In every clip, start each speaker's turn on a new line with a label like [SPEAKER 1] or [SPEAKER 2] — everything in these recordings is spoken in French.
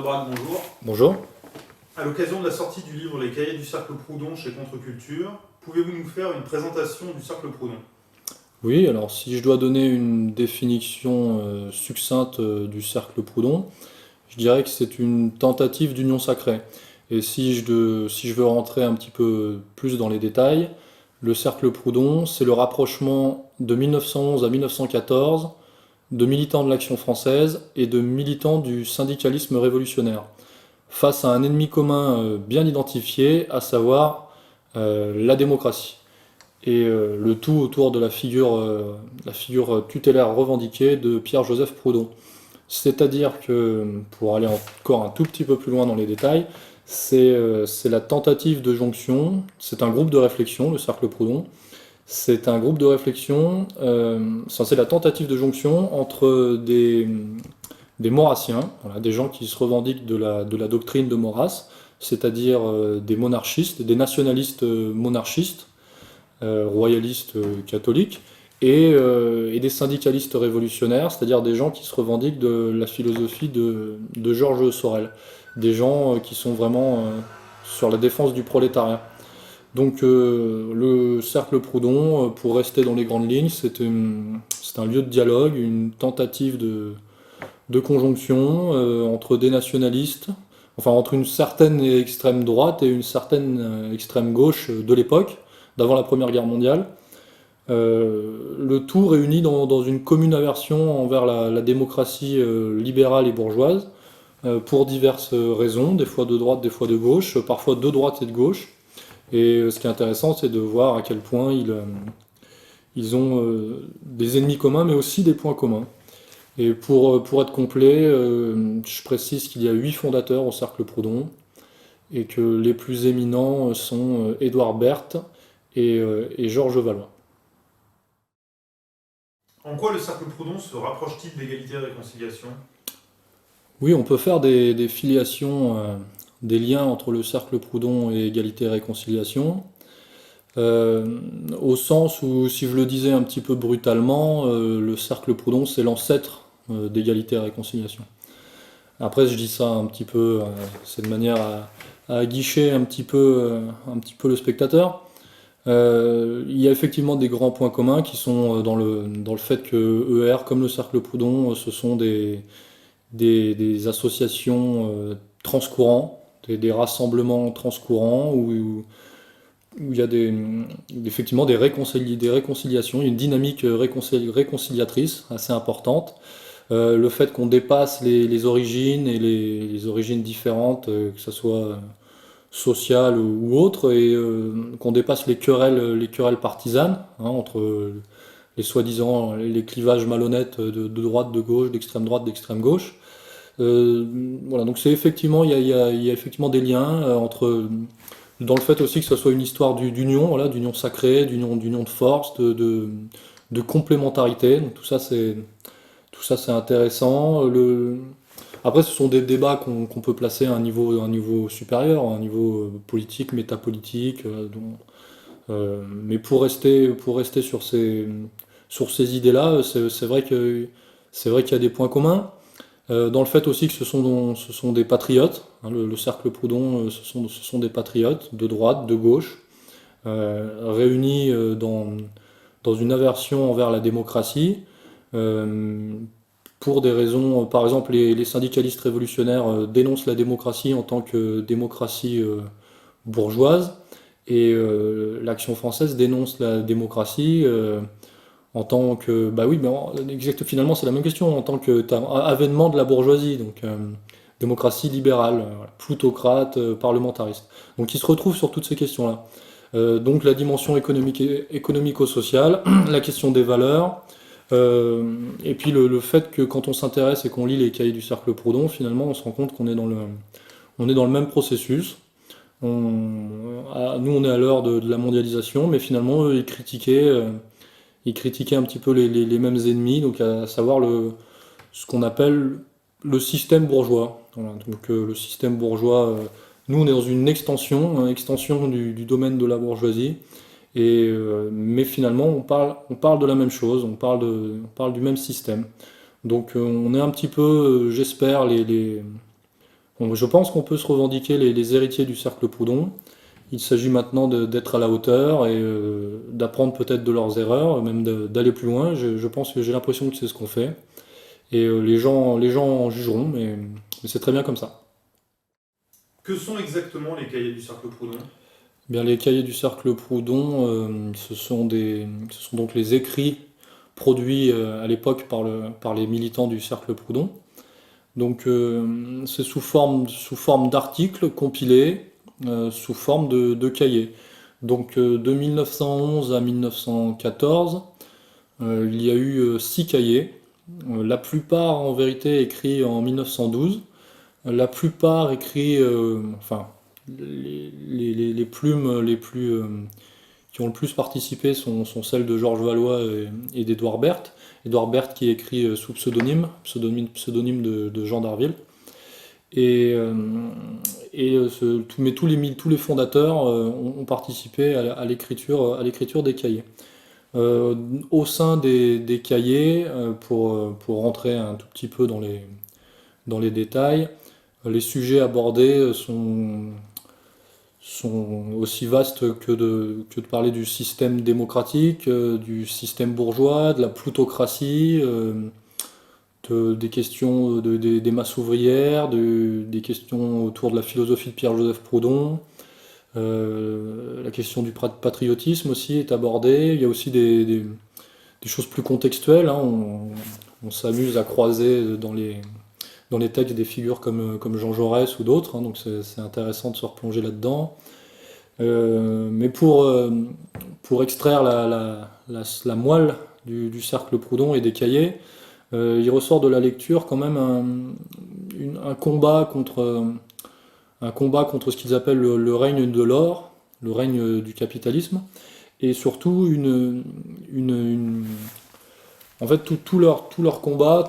[SPEAKER 1] Braque, bonjour.
[SPEAKER 2] Bonjour.
[SPEAKER 1] À l'occasion de la sortie du livre Les Cahiers du Cercle Proudhon chez Contre-Culture, pouvez-vous nous faire une présentation du Cercle Proudhon?
[SPEAKER 2] Oui, alors si je dois donner une définition succincte du cercle Proudhon, je dirais que c'est une tentative d'union sacrée. Et si je veux rentrer un petit peu plus dans les détails, le cercle Proudhon, c'est le rapprochement de 1911 à 1914 de militants de l'Action française et de militants du syndicalisme révolutionnaire, face à un ennemi commun bien identifié, à savoir la démocratie. Et le tout autour de la figure tutélaire revendiquée de Pierre-Joseph Proudhon. C'est-à-dire que, pour aller encore un tout petit peu plus loin dans les détails, c'est la tentative de jonction, c'est un groupe de réflexion, le Cercle Proudhon, c'est un groupe de réflexion, c'est la tentative de jonction entre des maurassiens, voilà, des gens qui se revendiquent de la doctrine de Maurras, c'est-à-dire des monarchistes, des nationalistes monarchistes, royalistes catholiques, et des syndicalistes révolutionnaires, c'est-à-dire des gens qui se revendiquent de la philosophie de Georges Sorel, des gens qui sont vraiment sur la défense du prolétariat. Donc le cercle Proudhon, pour rester dans les grandes lignes, c'est un lieu de dialogue, une tentative de conjonction entre des nationalistes, enfin entre une certaine extrême droite et une certaine extrême gauche de l'époque, d'avant la Première Guerre mondiale. Le tout réuni dans une commune aversion envers la démocratie libérale et bourgeoise, pour diverses raisons, des fois de droite, des fois de gauche, parfois de droite et de gauche. Et ce qui est intéressant, c'est de voir à quel point ils ont des ennemis communs, mais aussi des points communs. Et pour être complet, je précise qu'il y a 8 fondateurs au Cercle Proudhon, et que les plus éminents sont Édouard Berthe et Georges Valois.
[SPEAKER 1] En quoi le Cercle Proudhon se rapproche-t-il d'égalité et réconciliation?
[SPEAKER 2] Oui, on peut faire des filiations, des liens entre le Cercle Proudhon et Égalité et Réconciliation, au sens où, si je le disais un petit peu brutalement, le Cercle Proudhon, c'est l'ancêtre d'Égalité et Réconciliation. Après, je dis ça un petit peu, c'est de manière à aguicher un petit peu le spectateur. Il y a effectivement des grands points communs qui sont dans le fait que ER, comme le Cercle Proudhon, ce sont des associations transcourants, des rassemblements transcourants où il y a effectivement des réconciliations, une dynamique réconciliatrice assez importante. Le fait qu'on dépasse les origines et les origines différentes, que ce soit sociales ou autres, et qu'on dépasse les querelles partisanes hein, entre les soi-disant les clivages malhonnêtes de droite, de gauche, d'extrême droite, d'extrême gauche. Voilà, donc c'est effectivement, il y a effectivement des liens entre, dans le fait aussi que ce soit une histoire d'union, voilà, d'union sacrée, d'union de force, de complémentarité. Donc tout ça c'est intéressant. Après, ce sont des débats qu'on peut placer à un niveau supérieur, à un niveau politique, métapolitique. Mais pour rester sur ces idées-là, c'est vrai qu'il y a des points communs. Dans le fait aussi que ce sont des patriotes, hein, le cercle Proudhon, ce sont des patriotes de droite, de gauche, réunis dans une aversion envers la démocratie, euh, pour des raisons, par exemple les syndicalistes révolutionnaires dénoncent la démocratie en tant que démocratie bourgeoise, et l'Action française dénonce la démocratie en tant que, bah oui, finalement c'est la même question, en tant que avènement de la bourgeoisie, donc démocratie libérale, voilà, plutocrate, parlementariste. Donc ils se retrouvent sur toutes ces questions-là. Donc la dimension économico-sociale, la question des valeurs, et puis le fait que quand on s'intéresse et qu'on lit les cahiers du Cercle Proudhon, finalement on se rend compte qu'on est on est dans le même processus. Nous on est à l'heure de la mondialisation, mais finalement eux, ils critiquaient un petit peu les mêmes ennemis, donc à savoir ce qu'on appelle le système bourgeois. Voilà, donc le système bourgeois, nous on est dans une extension du domaine de la bourgeoisie, et, mais finalement on parle de la même chose, on parle du même système. Donc on est un petit peu, j'espère, Donc, je pense qu'on peut se revendiquer les héritiers du cercle Proudhon. Il s'agit maintenant d'être à la hauteur et d'apprendre peut-être de leurs erreurs, même d'aller plus loin. Je pense que j'ai l'impression que c'est ce qu'on fait. Et les gens en jugeront, mais c'est très bien comme ça.
[SPEAKER 1] Que sont exactement les cahiers du cercle Proudhon?
[SPEAKER 2] Bien, les cahiers du cercle Proudhon, ce sont donc les écrits produits à l'époque par les militants du cercle Proudhon. Donc c'est sous forme d'articles compilés, sous forme de cahiers. Donc de 1911 à 1914, il y a eu 6 cahiers, la plupart en vérité écrits en 1912, la plupart écrits, enfin les plumes les plus, qui ont le plus participé sont celles de Georges Valois et d'Édouard Berthe. Édouard Berthe qui écrit sous pseudonyme de Jean d'Arville. Et, euh, mais tous les fondateurs ont participé à l'écriture des cahiers. Euh, Au sein des cahiers, pour rentrer un tout petit peu dans les détails, les sujets abordés sont aussi vastes que de parler du système démocratique, du système bourgeois, de la plutocratie, des questions des masses ouvrières, des questions autour de la philosophie de Pierre-Joseph Proudhon. La question du patriotisme aussi est abordée. Il y a aussi des choses plus contextuelles, hein. On s'amuse à croiser dans les textes des figures comme Jean Jaurès ou d'autres, hein, donc c'est intéressant de se replonger là-dedans. Mais pour extraire la moelle du cercle Proudhon et des cahiers, il ressort de la lecture quand même un combat contre ce qu'ils appellent le règne de l'or, le règne du capitalisme, et surtout en fait tout leur combat,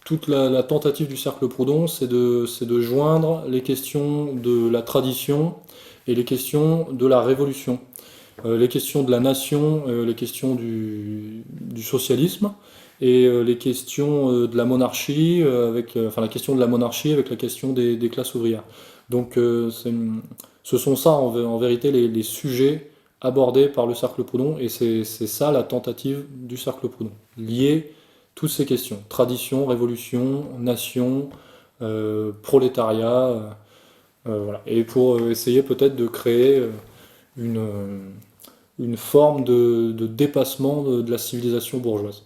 [SPEAKER 2] toute la tentative du cercle Proudhon, c'est de joindre les questions de la tradition et les questions de la révolution, les questions de la nation, les questions du socialisme et les questions de la monarchie, enfin la question de la monarchie avec la question des classes ouvrières. Donc ce sont ça en vérité les sujets abordés par le cercle Proudhon et c'est ça la tentative du cercle Proudhon. Lier toutes ces questions, tradition, révolution, nation, prolétariat, voilà. Et pour essayer peut-être de créer une, euh, une forme de dépassement de la civilisation bourgeoise.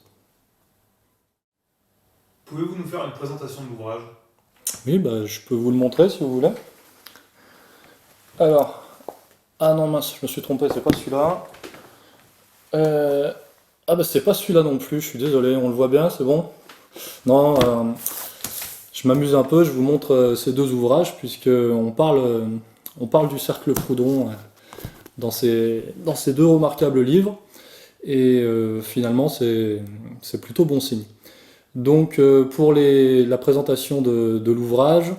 [SPEAKER 1] Pouvez-vous nous faire une présentation de l'ouvrage?
[SPEAKER 2] Oui, bah, je peux vous le montrer si vous voulez. Alors, ah non mince, je me suis trompé, c'est pas celui-là. Ah bah c'est pas celui-là non plus, je suis désolé, on le voit bien, c'est bon? Non, je m'amuse un peu, je vous montre ces deux ouvrages puisque on parle du cercle Proudhon dans ces deux remarquables livres et finalement c'est plutôt bon signe. Donc pour la présentation de l'ouvrage,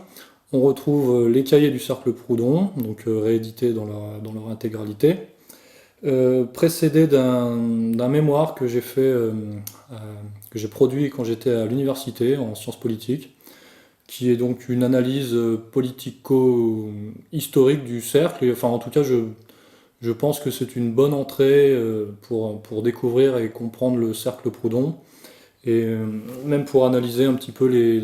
[SPEAKER 2] on retrouve les cahiers du cercle Proudhon, donc réédités dans leur intégralité, précédé d'un mémoire que j'ai fait, que j'ai produit quand j'étais à l'université en sciences politiques, qui est donc une analyse politico-historique du cercle. Et, enfin, en tout cas, je pense que c'est une bonne entrée pour découvrir et comprendre le cercle Proudhon, et même pour analyser un petit peu les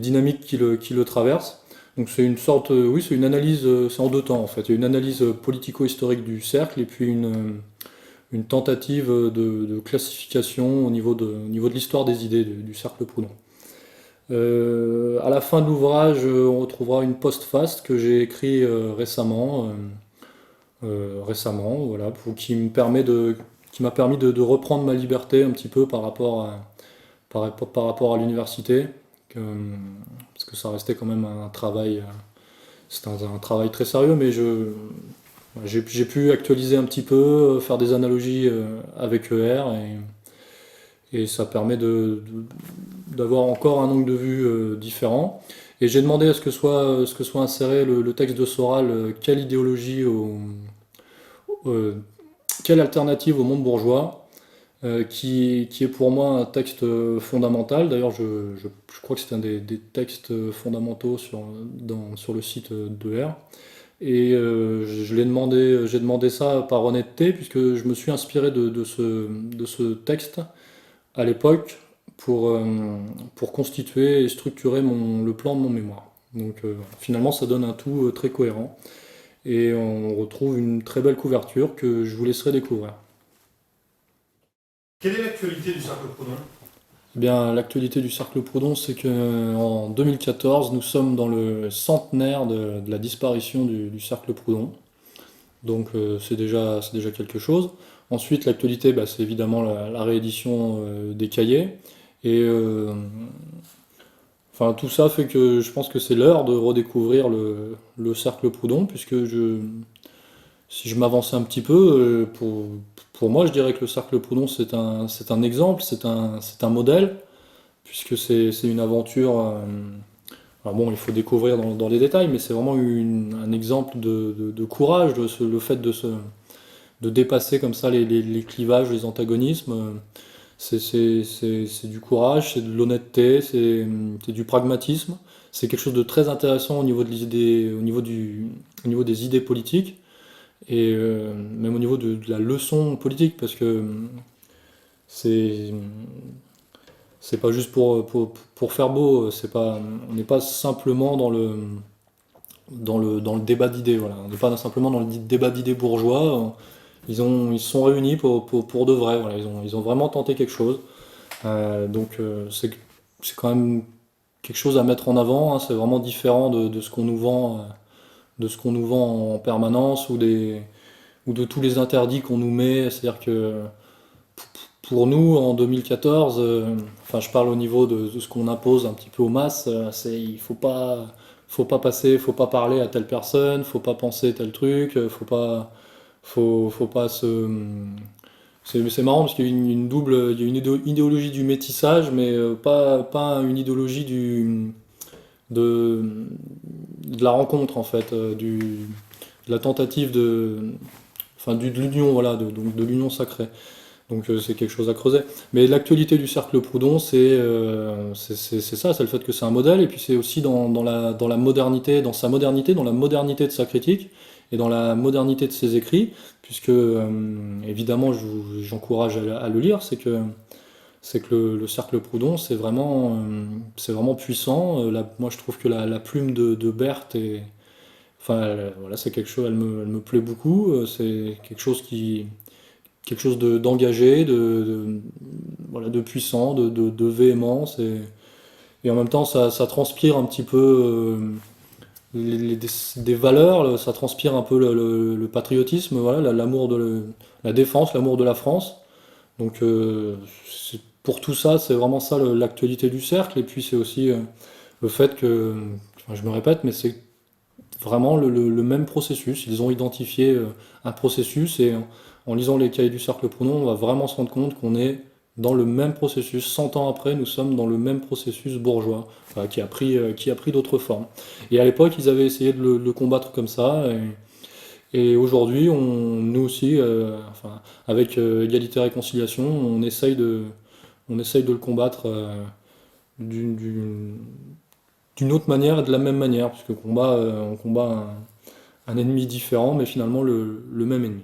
[SPEAKER 2] dynamiques qui le traversent. Donc c'est une sorte, oui, c'est une analyse, c'est en deux temps en fait. Il y a une analyse politico-historique du cercle et puis une tentative de classification au niveau de l'histoire des idées du cercle Proudhon. À la fin de l'ouvrage, on retrouvera une postface que j'ai écrit récemment, voilà, qui m'a permis de reprendre ma liberté un petit peu par rapport à l'université, parce que ça restait quand même un travail, c'était un travail très sérieux, mais j'ai pu actualiser un petit peu, faire des analogies avec ER, et ça permet d'avoir encore un angle de vue différent. Et j'ai demandé à ce que soit inséré le texte de Soral, quelle idéologie, quelle alternative au monde bourgeois, qui est pour moi un texte fondamental. D'ailleurs, je crois que c'est un des textes fondamentaux sur le site de R. Et j'ai demandé ça par honnêteté, puisque je me suis inspiré de ce texte à l'époque pour constituer et structurer le plan de mon mémoire. Donc finalement, ça donne un tout très cohérent. Et on retrouve une très belle couverture que je vous laisserai découvrir.
[SPEAKER 1] Quelle est l'actualité du Cercle Proudhon?
[SPEAKER 2] Eh bien, l'actualité du Cercle Proudhon, c'est qu'en 2014, nous sommes dans le centenaire de la disparition du Cercle Proudhon. Donc c'est déjà quelque chose. Ensuite, l'actualité, bah, c'est évidemment la réédition des cahiers. Et enfin, tout ça fait que je pense que c'est l'heure de redécouvrir le Cercle Proudhon, puisque si je m'avançais un petit peu, pour moi, je dirais que le Cercle Proudhon, c'est un exemple, c'est un modèle, puisque c'est une aventure. Alors bon, il faut découvrir dans les détails, mais c'est vraiment un exemple de courage, le fait de dépasser comme ça les clivages, les antagonismes. C'est du courage, c'est de l'honnêteté, c'est du pragmatisme. C'est quelque chose de très intéressant au niveau des idées politiques et même au niveau de la leçon politique, parce que c'est c'est pas juste pour faire beau, on n'est pas simplement dans le débat d'idées, voilà. On n'est pas simplement dans le débat d'idées bourgeois. Ils se sont réunis pour de vrai, voilà. Ils ont vraiment tenté quelque chose. Donc c'est quand même quelque chose à mettre en avant, hein. C'est vraiment différent de ce qu'on nous vend, en permanence ou de tous les interdits qu'on nous met. C'est-à-dire que pour nous, en 2014, enfin je parle au niveau de ce qu'on impose un petit peu aux masses, il faut pas passer, faut pas parler à telle personne, faut pas penser tel truc, faut pas se. C'est marrant parce qu'il y a il y a une idéologie du métissage, mais pas une idéologie de, de la rencontre en fait, de la tentative enfin de l'union, voilà, donc de l'union sacrée. Donc c'est quelque chose à creuser. Mais l'actualité du Cercle Proudhon, c'est ça, c'est le fait que c'est un modèle, et puis c'est aussi dans la modernité, dans sa modernité, dans la modernité de sa critique, et dans la modernité de ses écrits, puisque évidemment j'encourage à le lire, c'est que le Cercle Proudhon, c'est vraiment puissant. Moi je trouve que la plume de Berthe enfin, voilà, c'est quelque chose, elle me plaît beaucoup. C'est quelque chose d'engagé, voilà, de puissant, de véhément. Et en même temps, ça transpire un petit peu des valeurs, ça transpire un peu le patriotisme, voilà, l'amour la défense, l'amour de la France. Donc, pour tout ça, c'est vraiment ça l'actualité du cercle. Et puis, c'est aussi le fait que, enfin, je me répète, mais c'est vraiment le même processus. Ils ont identifié un processus, et en lisant les cahiers du Cercle Proudhon, on va vraiment se rendre compte qu'on est dans le même processus. 100 ans après, nous sommes dans le même processus bourgeois, enfin, qui a pris d'autres formes. Et à l'époque, ils avaient essayé de le combattre comme ça. Et aujourd'hui, nous aussi, enfin, avec Égalité et Réconciliation, on essaye de le combattre d'une d'une autre manière et de la même manière, puisque on combat un ennemi différent, mais finalement le même ennemi.